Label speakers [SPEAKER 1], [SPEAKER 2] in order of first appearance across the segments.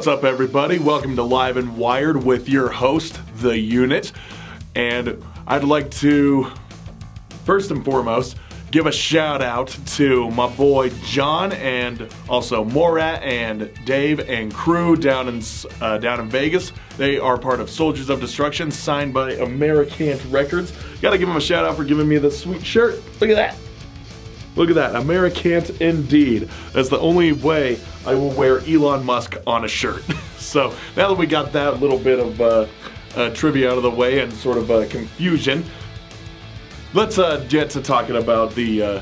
[SPEAKER 1] What's up, everybody? Welcome to Live and Wired with your host, The Unit. And I'd like to, first and foremost, give a shout out to my boy John and also Morat and Dave and crew down in Vegas. They are part of Soldiers of Destruction, signed by Americant Records. Gotta give them a shout out for giving me this sweet shirt. Look at that. Look at that, Americant indeed. That's the only way I will wear Elon Musk on a shirt. So now that we got that little bit of trivia out of the way and sort of confusion, let's get to talking about the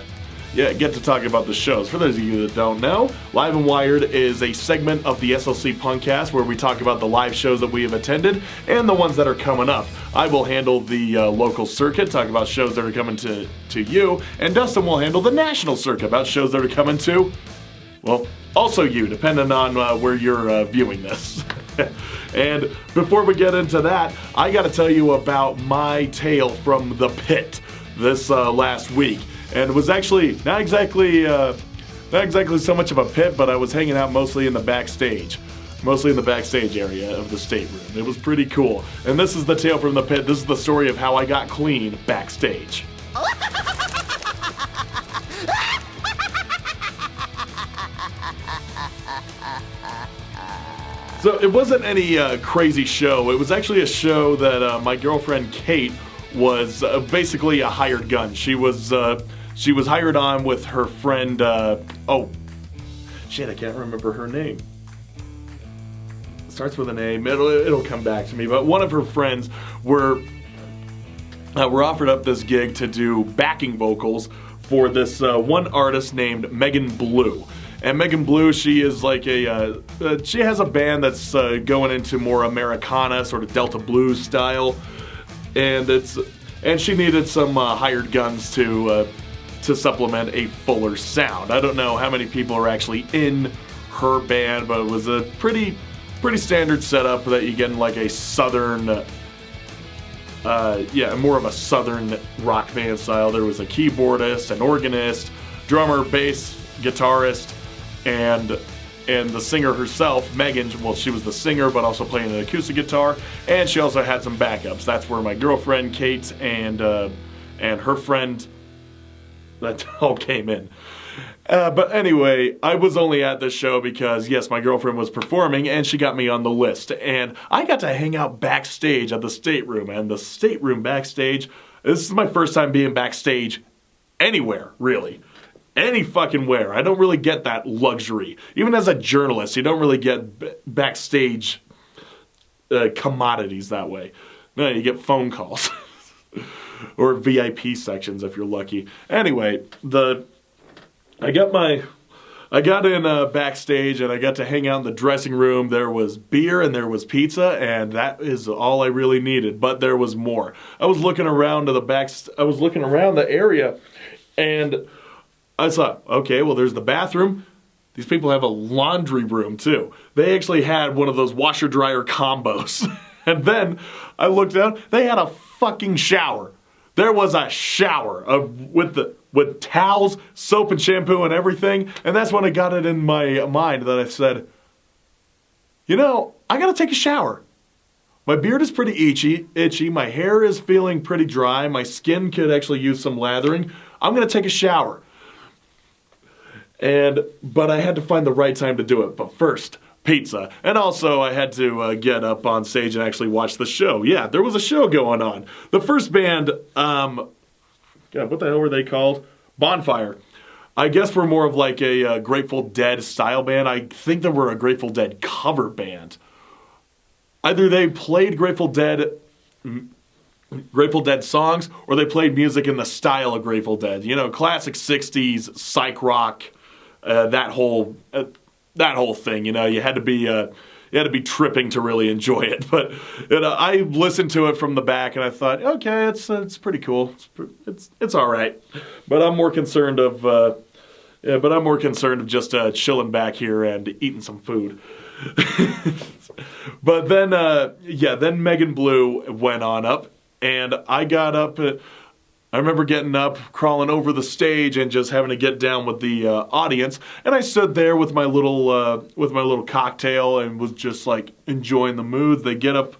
[SPEAKER 1] shows. For those of you that don't know, Live and Wired is a segment of the SLC Punkcast where we talk about the live shows that we have attended and the ones that are coming up. I will handle the local circuit, talk about shows that are coming to you, and Dustin will handle the national circuit about shows that are coming to, well, also you, depending on where you're viewing this. And before we get into that, I got to tell you about my tale from the pit this last week. And it was actually not exactly so much of a pit, but I was hanging out mostly in the backstage area of the stateroom. It was pretty cool. And this is the tale from the pit. This is the story of how I got clean backstage. So it wasn't any crazy show. It was actually a show that my girlfriend Kate was basically a hired gun. She was hired on with her friend, I can't remember her name. It starts with an A, it'll come back to me, but one of her friends were offered up this gig to do backing vocals for this one artist named Megan Blue. And Megan Blue, she is like she has a band that's going into more Americana, sort of Delta blues style, and she needed some hired guns to supplement a fuller sound. I don't know how many people are actually in her band, but it was a pretty standard setup that you get in like a southern, more of a southern rock band style. There was a keyboardist, an organist, drummer, bass, guitarist, and the singer herself, Megan. Well, she was the singer, but also playing an acoustic guitar, and she also had some backups. That's where my girlfriend Kate and her friend, that all came in. But anyway, I was only at this show because, yes, my girlfriend was performing and she got me on the list. And I got to hang out backstage at the stateroom. And the stateroom backstage, this is my first time being backstage anywhere, really. Any fucking where. I don't really get that luxury. Even as a journalist, you don't really get backstage commodities that way. No, you get phone calls. Or VIP sections if you're lucky. Anyway, I got in backstage and I got to hang out in the dressing room. There was beer and there was pizza, and that is all I really needed. But there was more. I was looking around the area, and I thought, okay, well, there's the bathroom. These people have a laundry room too. They actually had one of those washer dryer combos. And then I looked down. They had a fucking shower. There was a shower with towels, soap and shampoo and everything. And that's when I got it in my mind that I said, I gotta take a shower. My beard is pretty itchy. My hair is feeling pretty dry. My skin could actually use some lathering. I'm gonna take a shower. But I had to find the right time to do it. But first, pizza. And also I had to get up on stage and actually watch the show. Yeah, there was a show going on. The first band, God, what the hell were they called? Bonfire. I guess we're more of like a Grateful Dead style band. I think they were a Grateful Dead cover band. Either they played Grateful Dead songs, or they played music in the style of Grateful Dead. Classic 60s psych rock, that whole thing. You had to be tripping to really enjoy it. But I listened to it from the back and I thought, okay, it's pretty cool. It's all right. But I'm more concerned of just chilling back here and eating some food. But then Megan Blue went on up, and I got up. I remember getting up, crawling over the stage, and just having to get down with the audience. And I stood there with my little cocktail and was just like enjoying the mood. They get up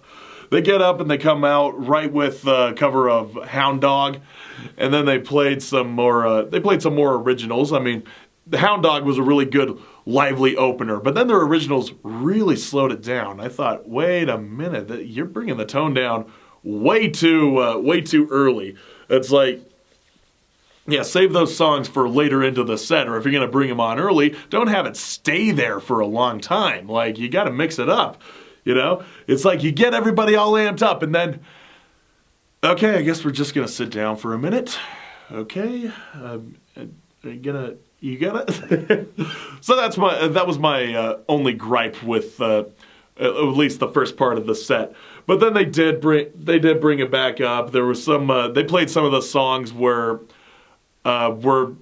[SPEAKER 1] and they come out right with the cover of Hound Dog, and then they played some more. They played some more originals. I mean, the Hound Dog was a really good, lively opener, but then their originals really slowed it down. I thought, wait a minute, you're bringing the tone down way too early. It's like, yeah, save those songs for later into the set, or if you're going to bring them on early, don't have it stay there for a long time. Like, you got to mix it up, you know? It's like you get everybody all amped up, and then, okay, I guess we're just going to sit down for a minute. Okay, you gotta. So that was my only gripe with at least the first part of the set. But then they did bring it back up. There was some they played some of the songs where all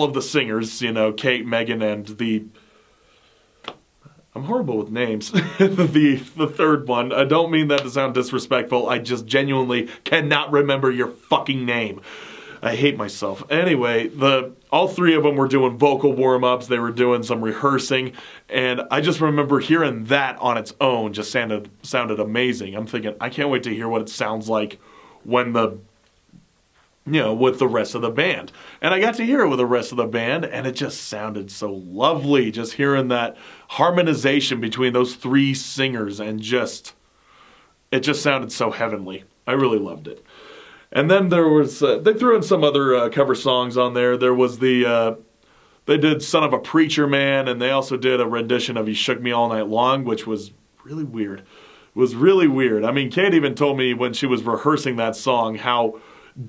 [SPEAKER 1] of the singers, you know, Kate, Megan, and the, I'm horrible with names. the third one. I don't mean that to sound disrespectful. I just genuinely cannot remember your fucking name. I hate myself. Anyway, all three of them were doing vocal warm-ups. They were doing some rehearsing, and I just remember hearing that on its own just sounded amazing. I'm thinking, I can't wait to hear what it sounds like when with the rest of the band. And I got to hear it with the rest of the band, and it just sounded so lovely. Just hearing that harmonization between those three singers, and it just sounded so heavenly. I really loved it. And then there was, they threw in some other cover songs on there. There was they did Son of a Preacher Man, and they also did a rendition of You Shook Me All Night Long, which was really weird. It was really weird. I mean, Kate even told me when she was rehearsing that song how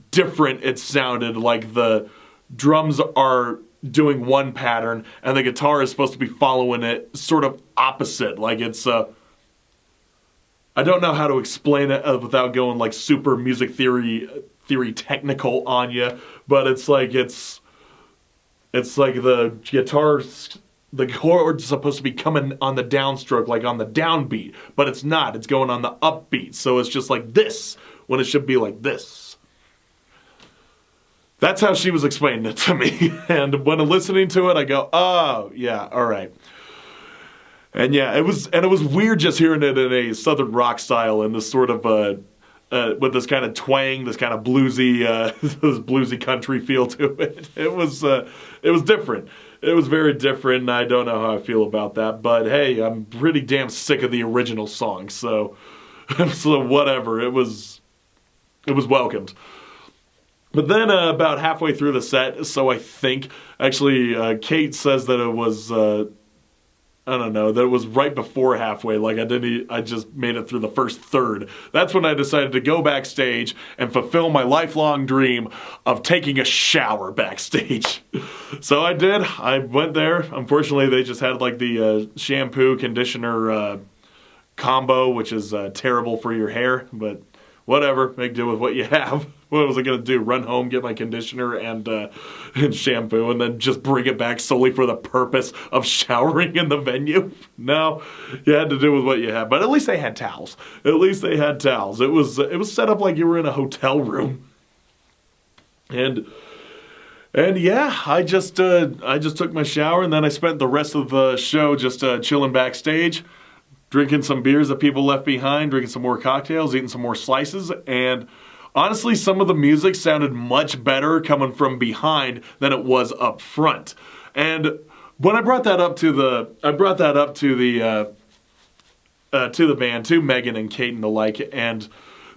[SPEAKER 1] different it sounded. Like the drums are doing one pattern, and the guitar is supposed to be following it sort of opposite. Like it's, I don't know how to explain it without going like super music theory technical on you, but it's like the guitar's, the chord's supposed to be coming on the downstroke, like on the downbeat, but it's not. It's going on the upbeat, so it's just like this when it should be like this. That's how she was explaining it to me, and when I'm listening to it, I go, oh yeah, all right. And yeah, it was weird just hearing it in a southern rock style, and this sort of with this kind of twang, this kind of bluesy, this bluesy country feel to it. It was different. It was very different, and I don't know how I feel about that. But hey, I'm pretty damn sick of the original song, so whatever. It was welcomed. But then about halfway through the set, so I think actually Kate says that it was. I don't know, that it was right before halfway, like I just made it through the first third. That's when I decided to go backstage and fulfill my lifelong dream of taking a shower backstage. So I did. I went there. Unfortunately, they just had like the shampoo conditioner combo, which is terrible for your hair, but whatever, make do with what you have. What was I going to do? Run home, get my conditioner and shampoo, and then just bring it back solely for the purpose of showering in the venue? No, you had to do with what you had. But at least they had towels. It was set up like you were in a hotel room. And yeah, I just took my shower, and then I spent the rest of the show just chilling backstage, drinking some beers that people left behind, drinking some more cocktails, eating some more slices, and honestly, some of the music sounded much better coming from behind than it was up front. And when I brought that up to the band, to Megan and Kate and the like, and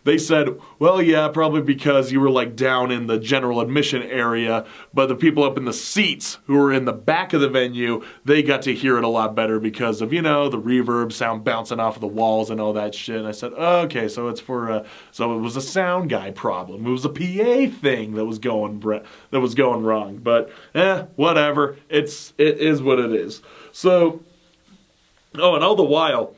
[SPEAKER 1] they said, well, yeah, probably because you were like down in the general admission area, but the people up in the seats who were in the back of the venue, they got to hear it a lot better because of, the reverb sound bouncing off of the walls and all that shit. And I said, oh, okay, so it's so it was a sound guy problem. It was a PA thing that was going wrong. But whatever. It is what it is. So, and all the while,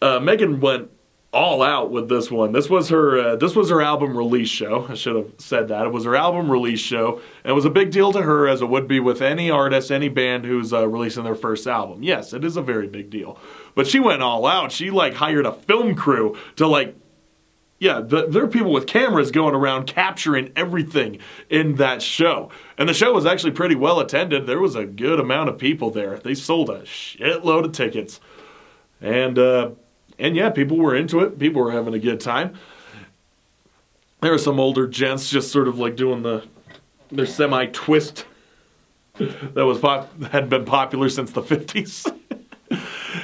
[SPEAKER 1] Megan went all out with this one. This was her album release show. I should have said that. It was her album release show, and it was a big deal to her, as it would be with any artist, any band who's releasing their first album. Yes, it is a very big deal. But she went all out. She hired a film crew to yeah, there are people with cameras going around capturing everything in that show. And the show was actually pretty well attended. There was a good amount of people there. They sold a shitload of tickets. And yeah, people were into it. People were having a good time. There were some older gents just sort of like doing their semi-twist that had been popular since the 50s.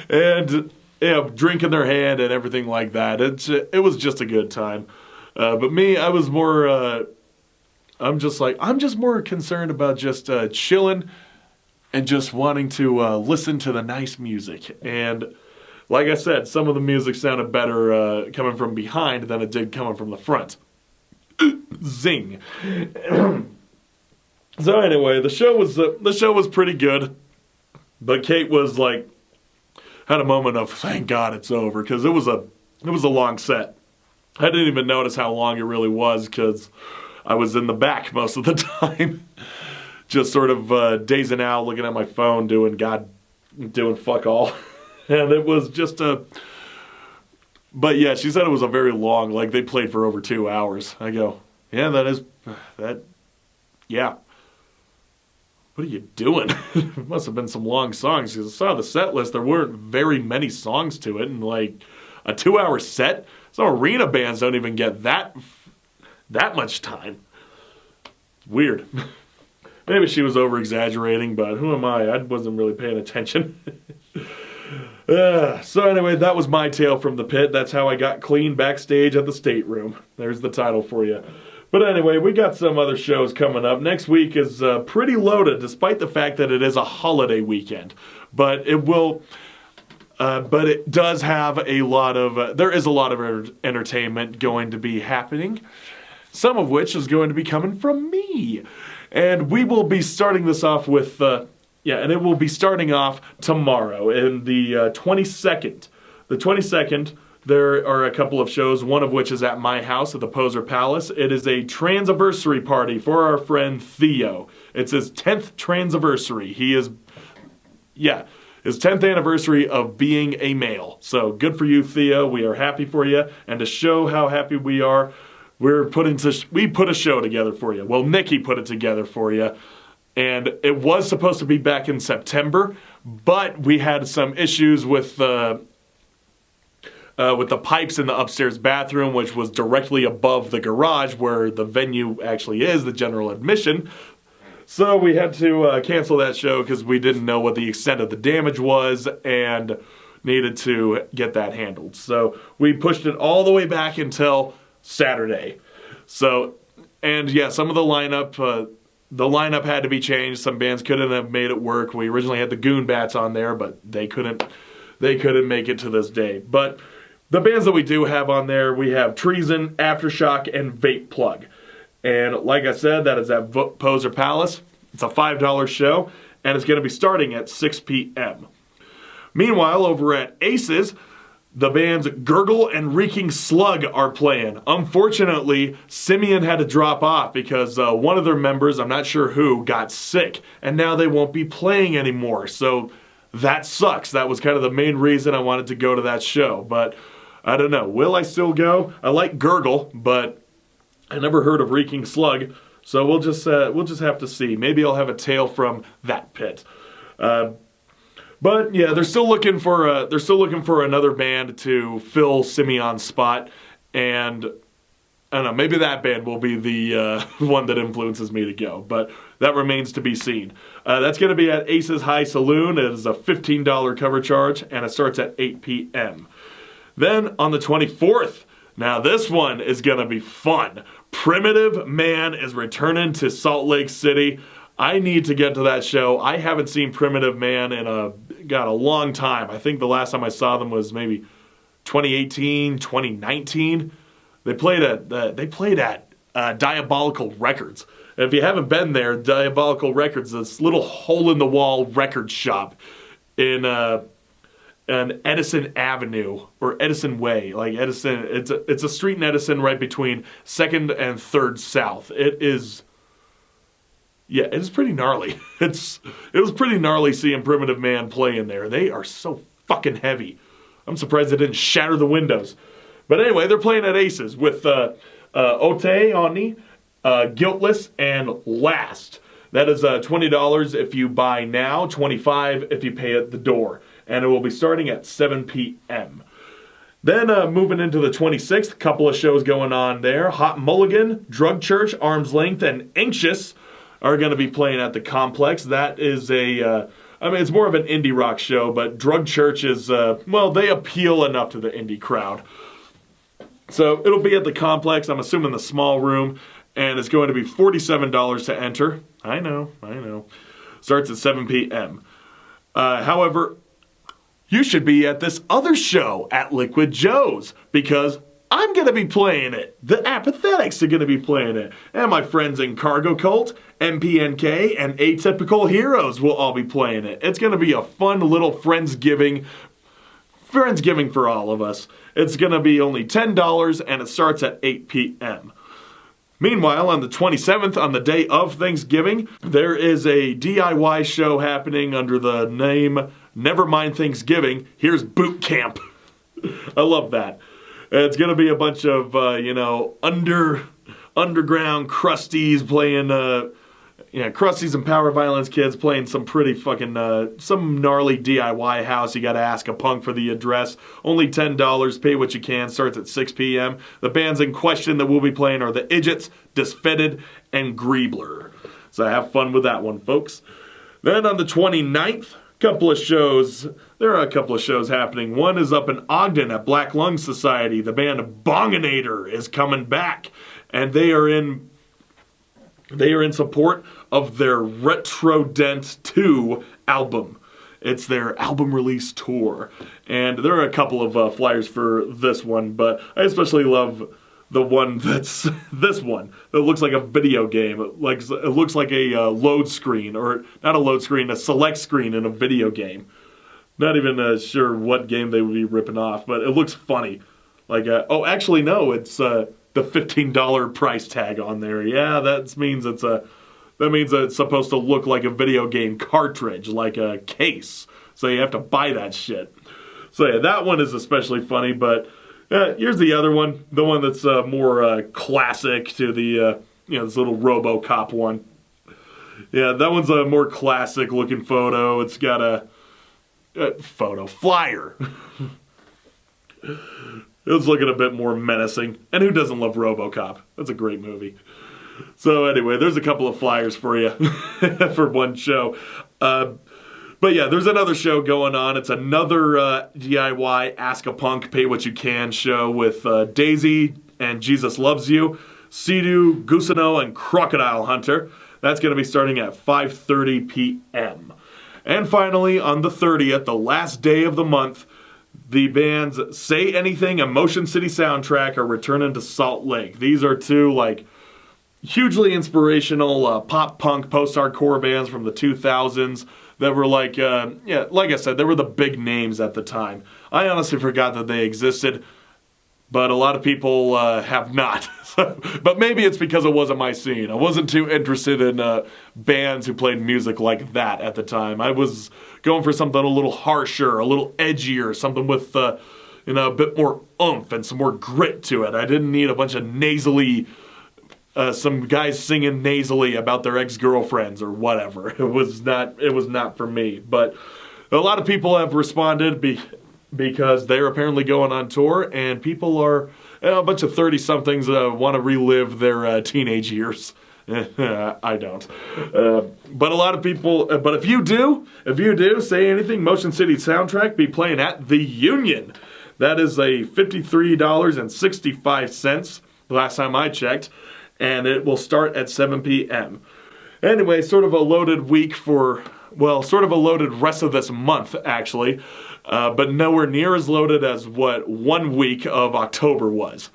[SPEAKER 1] And yeah, drinking their hand and everything like that. It was just a good time. But me, I was more, I'm just more concerned about just chilling and just wanting to listen to the nice music. And like I said, some of the music sounded better coming from behind than it did coming from the front. Zing. So anyway, the show was pretty good. But Kate was like, had a moment of thank God it's over, because it was a long set. I didn't even notice how long it really was because I was in the back most of the time, just sort of dazing out, looking at my phone, doing fuck all, and it was just But yeah, she said it was a very long. Like they played for over 2 hours. I go, yeah, yeah. What are you doing? It must have been some long songs, because I saw the set list. There weren't very many songs to it, and like a 2-hour set. Some arena bands don't even get that much time. Weird. Maybe she was over-exaggerating, but who am I? I wasn't really paying attention. So anyway, that was my tale from the pit. That's how I got clean backstage at the stateroom. There's the title for you. But anyway, we got some other shows coming up. Next week is pretty loaded, despite the fact that it is a holiday weekend. But it does have there is a lot of entertainment going to be happening, some of which is going to be coming from me. And we will be starting this off with, and it will be starting off tomorrow, in the 22nd. The 22nd, there are a couple of shows, one of which is at my house at the Poser Palace. It is a transiversary party for our friend Theo. It's his 10th transiversary. His 10th anniversary of being a male. So good for you, Theo. We are happy for you. And to show how happy we are, we put a show together for you. Well, Nikki put it together for you. And it was supposed to be back in September, but we had some issues with the pipes in the upstairs bathroom, which was directly above the garage where the venue actually is, the general admission. So we had to cancel that show because we didn't know what the extent of the damage was and needed to get that handled. So we pushed it all the way back until Saturday. So, and yeah, some of the lineup had to be changed. Some bands couldn't have made it work. We originally had the Goon Bats on there, but they couldn't make it to this day. But the bands that we do have on there, we have Treason, Aftershock, and Vape Plug. And like I said, that is at Poser Palace. It's a $5 show, and it's going to be starting at 6 p.m. Meanwhile, over at Aces, the bands Gurgle and Reeking Slug are playing. Unfortunately, Simeon had to drop off because one of their members, I'm not sure who, got sick, and now they won't be playing anymore. So that sucks. That was kind of the main reason I wanted to go to that show. But I don't know. Will I still go? I like Gurgle, but I never heard of Reeking Slug. So we'll just have to see. Maybe I'll have a tale from that pit. But yeah, they're still looking for another band to fill Simeon's spot, and I don't know, maybe that band will be the one that influences me to go, but that remains to be seen. That's going to be at Ace's High Saloon. It is a $15 cover charge, and it starts at 8 p.m. Then on the 24th, now this one is going to be fun. Primitive Man is returning to Salt Lake City. I need to get to that show. I haven't seen Primitive Man in a long time. I think the last time I saw them was maybe 2018, 2019. They played at Diabolical Records. And if you haven't been there, Diabolical Records, this little hole-in-the-wall record shop in Edison Avenue or Edison Way, like Edison. It's a street in Edison right between 2nd and 3rd South. It is pretty gnarly. It was pretty gnarly seeing Primitive Man play in there. They are so fucking heavy. I'm surprised they didn't shatter the windows. But anyway, they're playing at Aces with Ote Oni, Guiltless, and Last. That is $20 if you buy now, $25 if you pay at the door. And it will be starting at 7 p.m. Then moving into the 26th, a couple of shows going on there. Hot Mulligan, Drug Church, Arm's Length, and Anxious are going to be playing at the Complex. That is it's more of an indie rock show, but Drug Church is, they appeal enough to the indie crowd. So it'll be at the Complex, I'm assuming the small room, and it's going to be $47 to enter. I know. Starts at 7 p.m. However, you should be at this other show at Liquid Joe's, because I'm going to be playing it. The Apathetics are going to be playing it. And my friends in Cargo Cult, MPNK, and Atypical Heroes will all be playing it. It's going to be a fun little Friendsgiving for all of us. It's going to be only $10, and it starts at 8 p.m. Meanwhile, on the 27th, on the day of Thanksgiving, there is a DIY show happening under the name Nevermind Thanksgiving. Here's Boot Camp. I love that. It's going to be a bunch of, underground crusties playing, crusties and power violence kids playing some pretty fucking, some gnarly DIY house. You got to ask a punk for the address. Only $10, pay what you can, starts at 6 p.m. The bands in question that we'll be playing are the Idiots, Disfitted, and Griebler. So have fun with that one, folks. Then on the 29th, there are a couple of shows happening. One is up in Ogden at Black Lung Society. The band Bonginator is coming back, and they are in support of their Retrodent 2 album. It's their album release tour, and there are a couple of flyers for this one, but I especially love the one that's this one that looks like a video game. It looks like a load screen, or not a load screen, a select screen in a video game. Not even sure what game they would be ripping off, but it looks funny. It's the $15 price tag on there. Yeah, that means it's supposed to look like a video game cartridge, like a case. So you have to buy that shit. So yeah, that one is especially funny, but here's the other one, the one that's more classic to the, this little RoboCop one. Yeah, that one's a more classic looking photo. It's got a flyer. It's looking a bit more menacing. And who doesn't love RoboCop? That's a great movie. So anyway, there's a couple of flyers for you for one show. But yeah, there's another show going on. It's another DIY Ask a Punk, Pay What You Can show with Daisy and Jesus Loves You, Sea-Doo, Gusano, and Crocodile Hunter. That's going to be starting at 5:30 p.m. And finally, on the 30th, the last day of the month, the bands Say Anything and Motion City Soundtrack are returning to Salt Lake. These are two, hugely inspirational pop-punk, post-hardcore bands from the 2000s that were like I said, they were the big names at the time. I honestly forgot that they existed, but a lot of people have not. But maybe it's because it wasn't my scene. I wasn't too interested in bands who played music like that at the time. I was going for something a little harsher, a little edgier, something with a bit more oomph and some more grit to it. I didn't need a bunch of nasally, some guys singing nasally about their ex-girlfriends or whatever. It was not for me. But a lot of people have responded because they're apparently going on tour, and people are, a bunch of 30-somethings want to relive their teenage years. I don't. But a lot of people, but if you do, Say Anything, Motion City Soundtrack be playing at The Union. That is a $53.65 last time I checked, and it will start at 7 p.m. Anyway, sort of a loaded week sort of a loaded rest of this month, actually, but nowhere near as loaded as what 1 week of October was.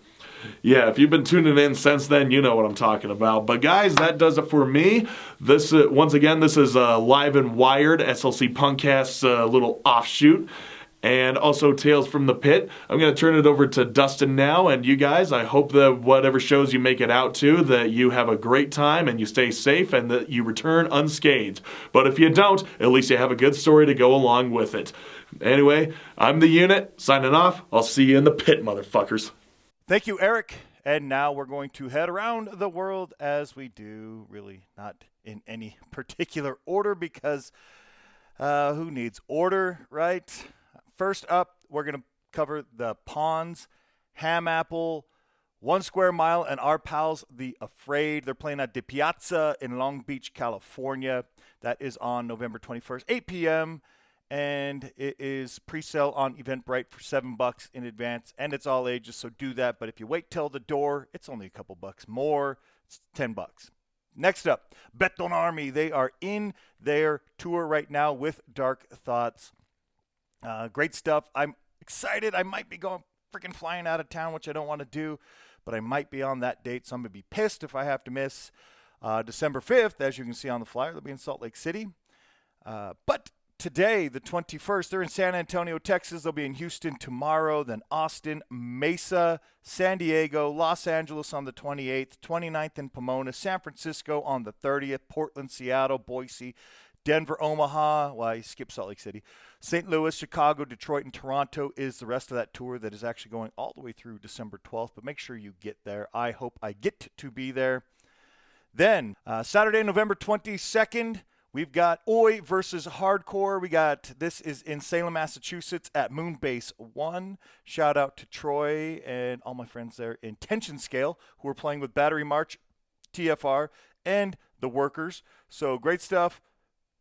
[SPEAKER 1] Yeah, if you've been tuning in since then, you know what I'm talking about. But guys, that does it for me. This once again, this is Live and Wired, SLC Punkcast's little offshoot. And also Tales from the Pit. I'm going to turn it over to Dustin now, and you guys, I hope that whatever shows you make it out to, that you have a great time and you stay safe and that you return unscathed. But if you don't, at least you have a good story to go along with it. Anyway, I'm The Unit, signing off. I'll see you in the pit, motherfuckers.
[SPEAKER 2] Thank you, Eric. And now we're going to head around the world as we do, really not in any particular order because who needs order, right? First up, we're going to cover the Pawns, Ham Apple, 1 Square Mile, and our pals, The Afraid. They're playing at De Piazza in Long Beach, California. That is on November 21st, 8 p.m., and it is pre-sale on Eventbrite for $7 in advance, and it's all ages, so do that. But if you wait till the door, it's only a couple bucks more. It's $10. Next up, Beton Army. They are in their tour right now with Dark Thoughts. Great stuff. I'm excited. I might be going freaking flying out of town, which I don't want to do, but I might be on that date, so I'm going to be pissed if I have to miss. December 5th, as you can see on the flyer, they'll be in Salt Lake City. But today, the 21st, they're in San Antonio, Texas. They'll be in Houston tomorrow, then Austin, Mesa, San Diego, Los Angeles on the 28th, 29th in Pomona, San Francisco on the 30th, Portland, Seattle, Boise, Denver, Omaha. Well, I skipped Salt Lake City. St. Louis, Chicago, Detroit, and Toronto is the rest of that tour that is actually going all the way through December 12th. But make sure you get there. I hope I get to be there. Then, Saturday, November 22nd, we've got Oi versus Hardcore. This is in Salem, Massachusetts at Moonbase 1. Shout out to Troy and all my friends there in Tension Scale who are playing with Battery March, TFR, and The Workers. So great stuff.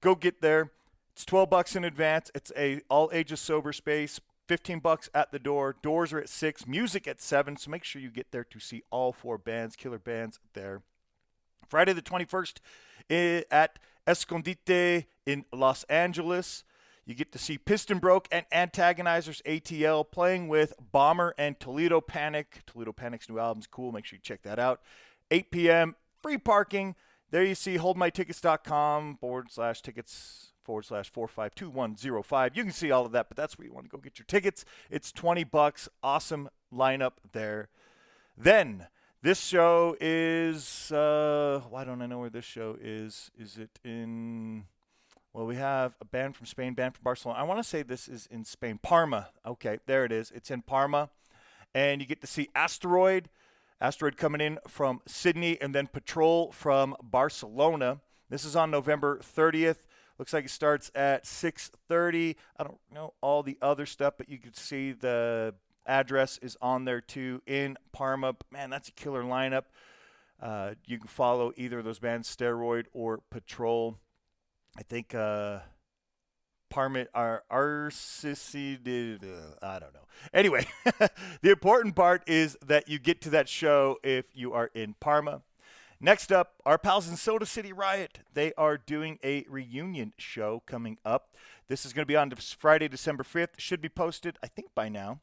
[SPEAKER 2] Go get there. It's $12 in advance. It's a all ages sober space. $15 at the door. Doors are at 6. Music at 7. So make sure you get there to see all 4 bands, killer bands there. Friday the 21st at Escondite in Los Angeles. You get to see Piston Broke and Antagonizers ATL playing with Bomber and Toledo Panic. Toledo Panic's new album's cool. Make sure you check that out. 8 p.m. Free parking. There you see holdmytickets.com/tickets/452-105. You can see all of that, but that's where you want to go get your tickets. It's $20. Awesome lineup there. Then this show is, why don't I know where this show is? Is it in, well, we have a band from Spain, band from Barcelona. I want to say this is in Spain. Parma. Okay, there it is. It's in Parma. And you get to see Asteroid coming in from Sydney, and then Patrol from Barcelona. This is on November 30th. Looks like it starts at 6:30. I don't know all the other stuff, but you can see the address is on there too in Parma. But man, that's a killer lineup. You can follow either of those bands, Steroid or Patrol. I think Parma are RCC. I don't know. Anyway, the important part is that you get to that show if you are in Parma. Next up, our pals in Soda City Riot. They are doing a reunion show coming up. This is going to be on Friday, December 5th. Should be posted, I think, by now.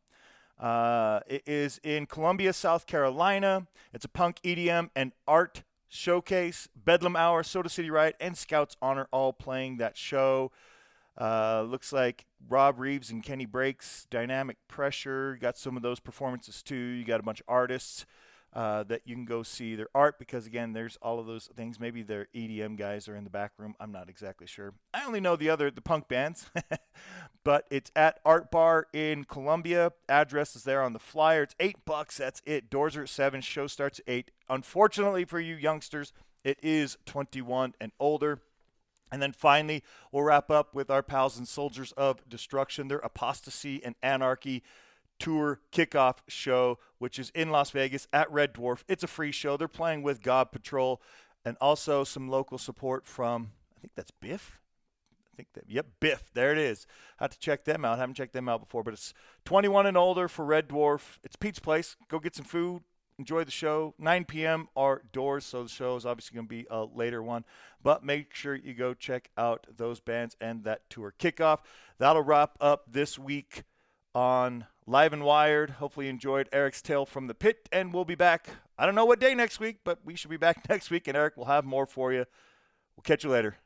[SPEAKER 2] It is in Columbia, South Carolina. It's a punk, EDM, and art showcase. Bedlam Hour, Soda City Riot, and Scouts Honor all playing that show. Looks like Rob Reeves and Kenny Breaks, Dynamic Pressure. Got some of those performances too. You got a bunch of artists that you can go see their art because, again, there's all of those things. Maybe their EDM guys are in the back room. I'm not exactly sure. I only know the punk bands. But it's at Art Bar in Columbia. Address is there on the flyer. It's $8. That's it. Doors are at 7. Show starts at 8. Unfortunately for you youngsters, it is 21 and older. And then finally, we'll wrap up with our pals and Soldiers of Destruction, their Apostasy and Anarchy tour kickoff show, which is in Las Vegas at Red Dwarf. It's a free show. They're playing with God Patrol and also some local support from, I think that's Biff. Biff. There it is. Have to check them out. Haven't checked them out before, but it's 21 and older for Red Dwarf. It's Pete's Place. Go get some food. Enjoy the show. 9 p.m. are doors, so the show is obviously going to be a later one. But make sure you go check out those bands and that tour kickoff. That'll wrap up this week on Live and Wired. Hopefully you enjoyed Eric's tale from the pit, and we'll be back. I don't know what day next week, but we should be back next week, and Eric will have more for you. We'll catch you later.